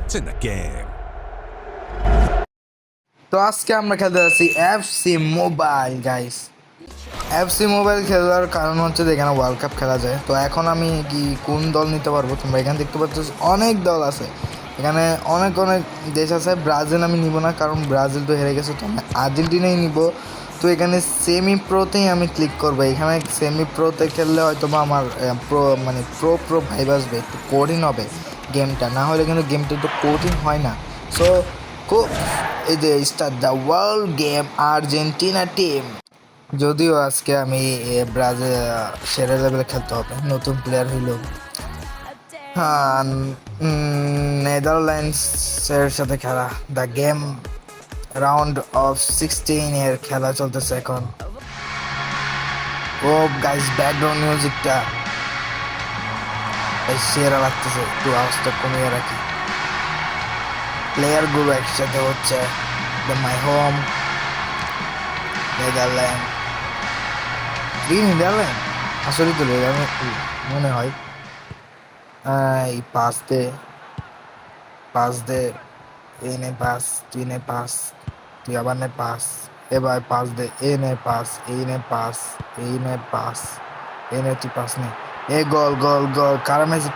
It's in the game. তো আজকে আমরা খেলতে যাচ্ছি FC mobile guys. FC mobile খেলার কারণ হচ্ছে যে এখানে ওয়ার্ল্ড কাপ খেলা যায়। তো এখন আমি কি কোন দল নিতে পারবো, তোমরা এখানে দেখতে পাচ্ছ অনেক দল আছে, এখানে অনেক অনেক দেশ আছে। ব্রাজিল আমি নিব না, কারণ ব্রাজিল তো হেরে গেছে, তো আমি আর্জেন্টিনাই নিব। তো এখানে সেমি প্রোতেই আমি ক্লিক করবো। এখানে সেমি প্রোতে খেললে হয়তো বা আমার প্রো মানে প্রো ভাইব আসবে, একটু কঠিন হবে গেমটা, না হলে কিন্তু গেমটা একটু কঠিন হয় না। সো এই যে start the world game Argentina team. যদিও আজকে আমি ব্রাজিল সেরা লেভেলে খেলতে হবে, নতুন প্লেয়ার হইল। হ্যাঁ, নেদারল্যান্ডসের সাথে খেলা, দ্য গেম রাউন্ড অফ 16 এর খেলা চলতেছে এখন। ও গাইস, ব্যাকগ্রাউন্ড মিউজিকটা সেরা লাগতেছে, একটু আওয়াজটা কমিয়ে রাখি। প্লেয়ারগুলো একসাথে হচ্ছে, মাই হোম নেদারল্যান্ড, নেদারল্যান্ড আসলে তো নেদারল্যান্ড মনে হয়। এই পাস দে এ নে পাস, তুই নে পাস, তুই আবার নে পাস, এবার পাস দে, এ নে পাস, এই নে পাস, এই নে পাস, এ নে তুই পাস নে, এ গোল গোল গোল, কারামেসি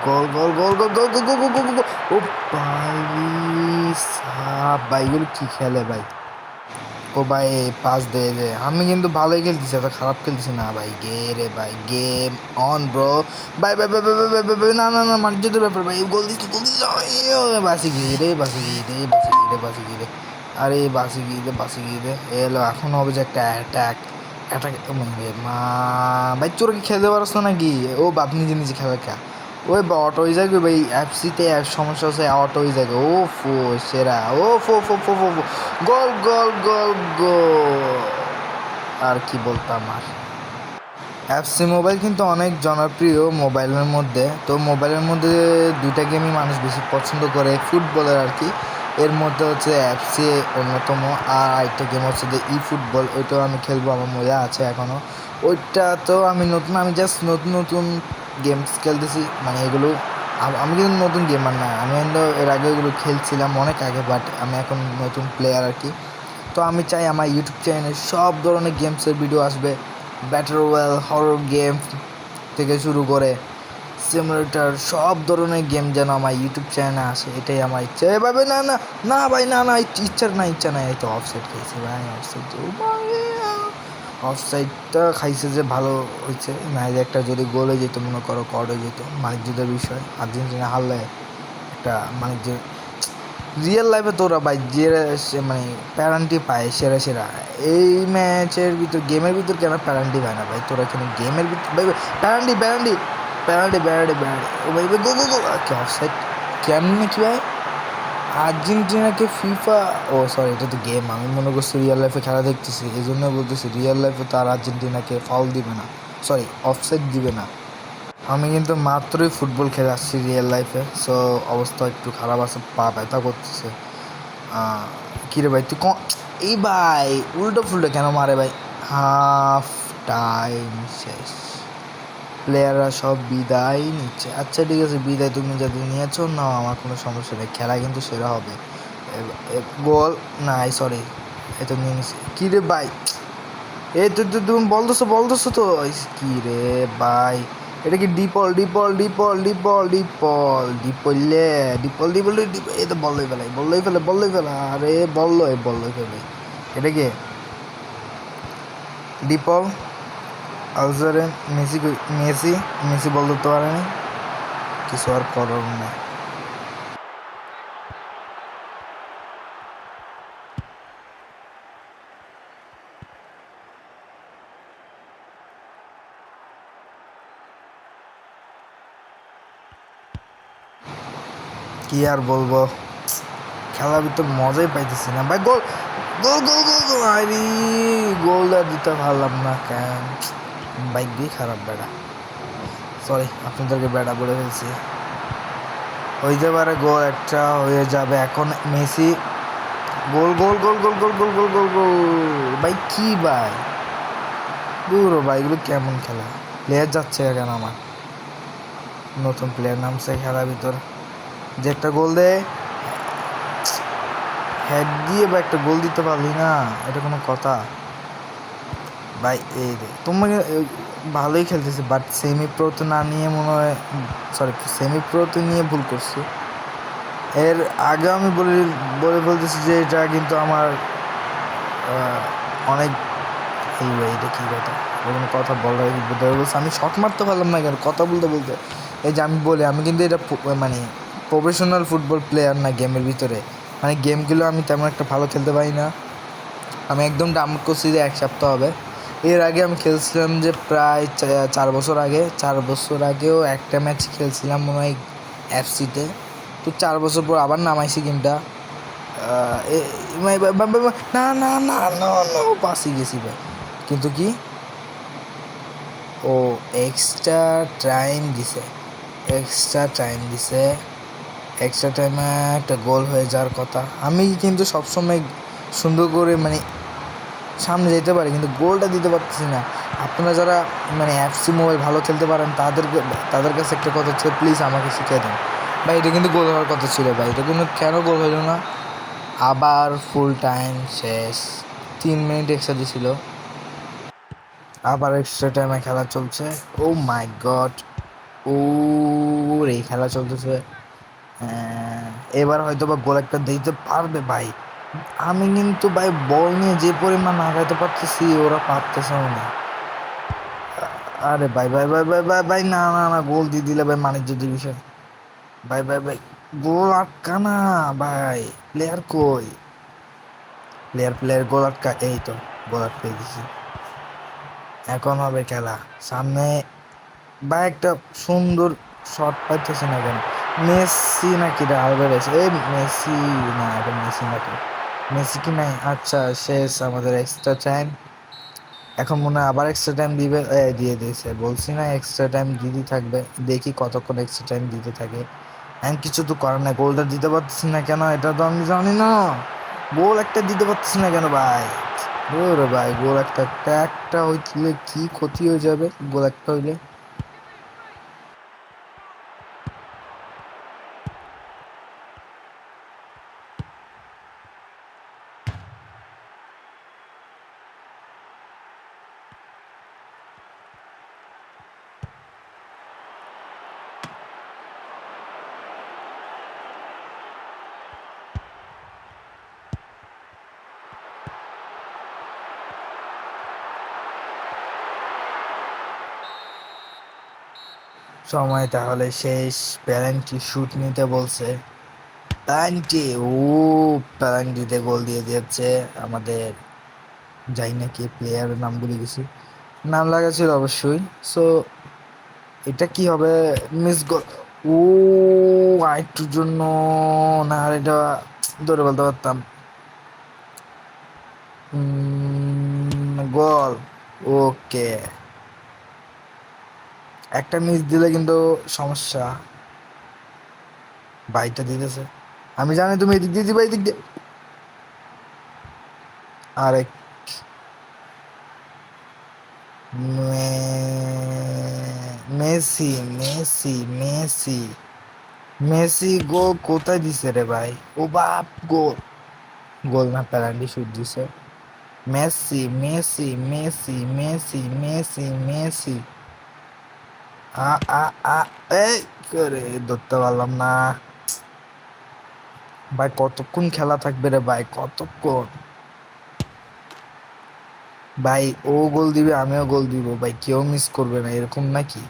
গোল গোল গোল গোল গোল গোল গোল গোল গোল। ও ভাই সাব ভাই, এগুলো কি খেলে ভাই। ও ভাই পাস দে রে, আমি কিন্তু ভালোই খেলতেছি, এত খারাপ খেলতেছি না ভাই। গে রে ভাই, গেম অন ব্রো। ভাই ভাই ভাই ভাই ভাই ভাই ভাই ভাই, না না না, মার্জিতের ব্যাপার ভাই, গোল দিচ্ছে গোল দিচ্ছে। বাসি গিয়ে রে, বাসি গিয়ে রে, বাসি গিয়ে রে, বাসি গিয়ে রে, আরে বাসি গিয়ে রে, বাসি গিয়ে রে। এলো এখন হবে যে একটা অ্যাটাক, অ্যাটাক মা। ভাই তোর কি খেলতে পারছ না নাকি? ও বাপ, নিজে নিজে খেলা খা। ওই বা অটো হয়ে যাবে ভাই, এফসিতে সমস্যা হচ্ছে, অটো হয়ে যাবে। ও ফো সেরা, ও ফো ফো ফো ফো ফো, গোল গোল গোল গোল। আর কি বলতাম আর। এফসি মোবাইল কিন্তু অনেক জনপ্রিয় মোবাইলের মধ্যে। তো মোবাইলের মধ্যে দুইটা গেমই মানুষ বেশি পছন্দ করে, ফুটবলের আর কি। এর মধ্যে হচ্ছে এফসি অন্যতম, আর আরেকটা গেম হচ্ছে যে ই ফুটবল, ওইটাও আমি খেলবো, আমার মজা আছে এখনও। ওইটা তো আমি নতুন, আমি জাস্ট নতুন নতুন গেমস খেলতেছি, মানে এগুলো আমি কিন্তু নতুন গেমার না, আমি কিন্তু এর আগে এগুলো খেলছিলাম অনেক আগে, বাট আমি এখন নতুন প্লেয়ার আর কি। তো আমি চাই আমার ইউটিউব চ্যানেলে সব ধরনের গেমসের ভিডিও আসবে, ব্যাটল রয়্যাল, হরর গেম থেকে শুরু করে সিমুলেটর, সব ধরনের গেম যেন আমার ইউটিউব চ্যানেলে আসে, এটাই আমার ইচ্ছা। এভাবে না না না ভাই, না না, ইচ্ছা নাই, এই তো অফসাইড খাইছে ভাই, অফসাইড, অফসাইডটা খাইছে যে ভালো হয়েছে, না একটা যদি গোল হয়ে যেত, মনে করো কড হয়ে যেত, বাণিজ্যদের বিষয়, আর্জেন্টিনা হারলে একটা বাণিজ্য। রিয়েল লাইফে তোরা ভাই যে মানে প্যারান্টি পায় সেরা সেরা, এই ম্যাচের ভিতর, গেমের ভিতর কেন প্যারান্টি পায় না ভাই? তোরা কেন গেমের ভিতর ভাই প্যারান্টি প্যারান্টি প্যারান্টি প্যারান্টি প্যারান্টি, ও ভাই গো গো গো, কি অফসাইড, কেমনে কি ভাই? আর্জেন্টিনাকে ফিফা, ও সরি, এটা তো গেম, আমি মনে করছি রিয়েল লাইফে খেলা দেখতেছি, এই জন্য বলতেছি রিয়েল লাইফে তো আর আর্জেন্টিনাকে ফাউল দিবে না, সরি অফসাইড দিবে না। আমি কিন্তু মাত্রই ফুটবল খেলে আসছি রিয়েল লাইফে, সো অবস্থা একটু খারাপ আছে, পা ব্যথা করতেছে। কিরে ভাই তুই এই ভাই উল্টো ফুলটো কেন মারে ভাই? হাফ টাইম শেষ, প্লেয়াররা সব বিদায় নিচ্ছে। আচ্ছা ঠিক আছে, বিদায় তুমি যাদের নিয়েছো না, আমার কোনো সমস্যা নেই, খেলা কিন্তু সেরা হবে। গোল নাই, সরি, এ তো নিয়ে নিছি। কী রে ভাই, এই তো তুমি বলতেছো তো, কি রে ভাই, এটা কি ডিপল ডিপল ডিপল ডিপল ডিপল ডিপলে ডিপল ডিপল ডিপল, এই তো বললেই ফেলে, আরে বললোই ফেলে, এটা কি ডিপল? আলজারে মেসি মেসি মেসি বল ধরতে পারেনি, কিছু আর করার নেই। কি আর বলবো, খেলার ভিতর মজাই পাইতেছি না ভাই। গোল গোল গোল গোল গোল, আরে গোল আর দিতে পারলাম না কেন? বাইক দিয়ে খারাপ বেড়া, সরি আপনাদেরকে বেড়া বলে ফেলছি। হইতে পারে গোল একটা হয়ে যাবে এখন। মেসি গোল গোল গোল গোল গোল গোল গোল গোল গোল, ভাই কি ভাই, পুরো ভাই এগুলো কেমন খেলা? প্লেয়ার যাচ্ছে কেন আমার? নতুন প্লেয়ার নামছে খেলার ভিতর, যে একটা গোল দে, হেড দিয়ে বা একটা গোল দিতে পারলি না, এটা কোনো কথা ভাই? এই রে তোমাকে ভালোই খেলতেছে, বাট সেমি প্রোতে না নিয়ে মনে হয়, সরি সেমি প্রোতে নিয়ে ভুল করছি। এর আগে আমি বলে বলে বলতেছি যে এটা কিন্তু আমার অনেক, এই ভাই এটা কী কথা, কোনো কথা বলার বলছে, আমি শট মারতে পারলাম না কেন কথা বলতে বলতে। এই যে আমি বলি, আমি কিন্তু এটা মানে প্রফেশনাল ফুটবল প্লেয়ার না গেমের ভিতরে, মানে গেমগুলো আমি তেমন একটা ভালো খেলতে পারি না। আমি একদম ডাউনলোড করছি যে 1 সপ্তাহ হবে। এর আগে আমি খেলছিলাম যে প্রায় 4 বছর আগে, 4 বছর আগেও একটা ম্যাচ খেলছিলাম মনে হয় এফসিতে। তো 4 বছর পর আবার নামাইছি গেমটা। না না না না না, পাসি গেছি ভাই, কিন্তু কি ও এক্সট্রা টাইম দিছে, এক্সট্রা টাইম দিছে, এক্সট্রা টাইমে একটা গোল হয়ে যাওয়ার কথা। আমি কিন্তু সবসময় সুন্দর করে মানে সামনে যেতে পারি, কিন্তু গোলটা দিতে পারতেছি না। আপনারা যারা মানে এফসি মোবাইল ভালো খেলতে পারেন তাদের কাছে একটা কথা হচ্ছে, প্লিজ আমাকে শিখিয়ে দেন ভাই। এটা কিন্তু গোল হওয়ার কথা ছিল ভাই, এটা কিন্তু কেন গোল হলো না? আবার ফুল টাইম শেষ, 3 মিনিট এক্সট্রা দিছিল, আবার এক্সট্রা টাইমে খেলা চলছে। ও মাই গড, ও রে খেলা চলতেছে। এবার হয়তো বা গোল একটা দিতে পারবে ভাই। আমি কিন্তু ভাই বল নিয়ে যে পরিমাণ আগাইতে পারতেছি, ওরা পারতেছেও না। আরে ভাই ভাই ভাই ভাই ভাই ভাই, না না না, গোল দিয়ে দিলে ভাই মানিজ্য বিষয়। ভাই ভাই ভাই, গোল আটকা না ভাই, প্লেয়ার কই? প্লেয়ার গোল আটকা, এই তো গোল আটকে দিছি। এখন হবে খেলা সামনে ভাই, একটা সুন্দর শট পাইতেছে না কেন? মেসি নাকি রে, আলভারেজ? এই মেসি না, এটা মেসি নাকি? মেসি কি নাই? আচ্ছা শেষ আমাদের এক্সট্রা টাইম। এখন মনে হয় আবার এক্সট্রা টাইম দিবে, দিয়ে দিয়েছে, বলছি না এক্সট্রা টাইম দিতে থাকবে। দেখি কতক্ষণ এক্সট্রা টাইম দিতে থাকে। আমি কিছু তো করার নাই, গোলটা দিতে পারতেছি না কেন এটা তো আমি জানি না। গোল একটা দিতে পারতেছি না কেন ভাই? ওরে ভাই, গোল একটা একটা একটা হইলে কি ক্ষতি হয়ে যাবে, গোল একটা হইলে। সময় তাহলে শেষ, প্যারেন্টি শুট নিতে বলছে। প্যারেন্টি, ও প্যারেন্টিতে গোল দিয়ে দিয়েছে আমাদের, যাই না কি প্লেয়ারের নাম ভুলে গেছি, নাম লাগাছিল অবশ্যই। সো এটা কি হবে? মিস গোল। ও আরেকটুর জন্য, না আর এটা ধরে বলতে পারতাম। গোল। ওকে, একটা মিস দিলে কিন্তু সমস্যা। বাইকটা দিতেছে, আমি জানি তুমি এদিক দিয়ে দিবা, এদিক দিয়ে। আরেক Messi Messi Messi Messi goal কোথায় দিছে রে ভাই? ও বাপ, গোল! গোল না, প্যারান্ডি শুট দিছে। Messi Messi Messi Messi Messi Messi, আ আ আ এই করে ধরতে পারলাম না ভাই। কতক্ষণ খেলা থাকবে রে ভাই, কতক্ষণ? ভাই ও গোল দিবে, আমিও গোল দিব ভাই, কেউ মিস করবে না, এরকম নাকি?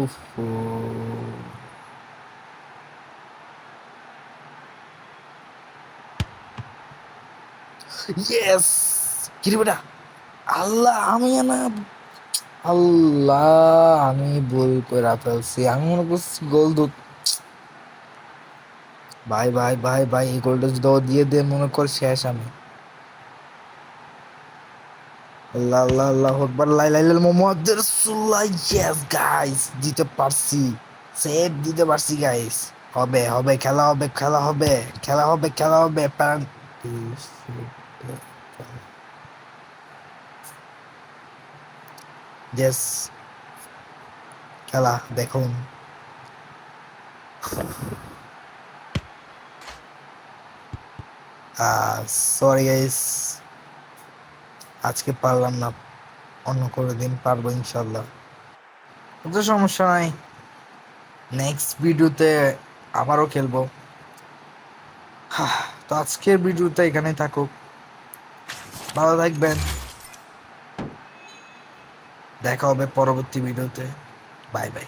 উফ, ইয়েস! কিরে বেটা, আল্লাহ আমি না, আল্লাহ আমি ভুল করে ফেলছি, আমি মনে করছি গোল দু। ভাই ভাই ভাই ভাই, এই গোলটা যদি ও দিয়ে দে মনে কর শেষ আমি। আল্লাহ আল্লাহ আল্লাহ আকবার, লা ইলাহা ইল্লাল্লাহ মুহাম্মাদুর রাসূলুল্লাহ। ইয়েস গাইস, দিতে পারছি, সেভ দিতে পারছি গাইস। হবে হবে, খেলা হবে খেলা হবে খেলা হবে খেলা হবে প্যান। ইয়েস, খেলা দেখুন। সরি গাইস, আজকে পারলাম না, অন্য কোনো দিন পারবো ইনশাল্লাহ। তো সমস্যা নাই, নেক্সট ভিডিওতে আবারও খেলবো। তো আজকের ভিডিওটা এখানেই থাকুক, ভালো থাকবেন, দেখা হবে পরবর্তী ভিডিওতে, বাই বাই।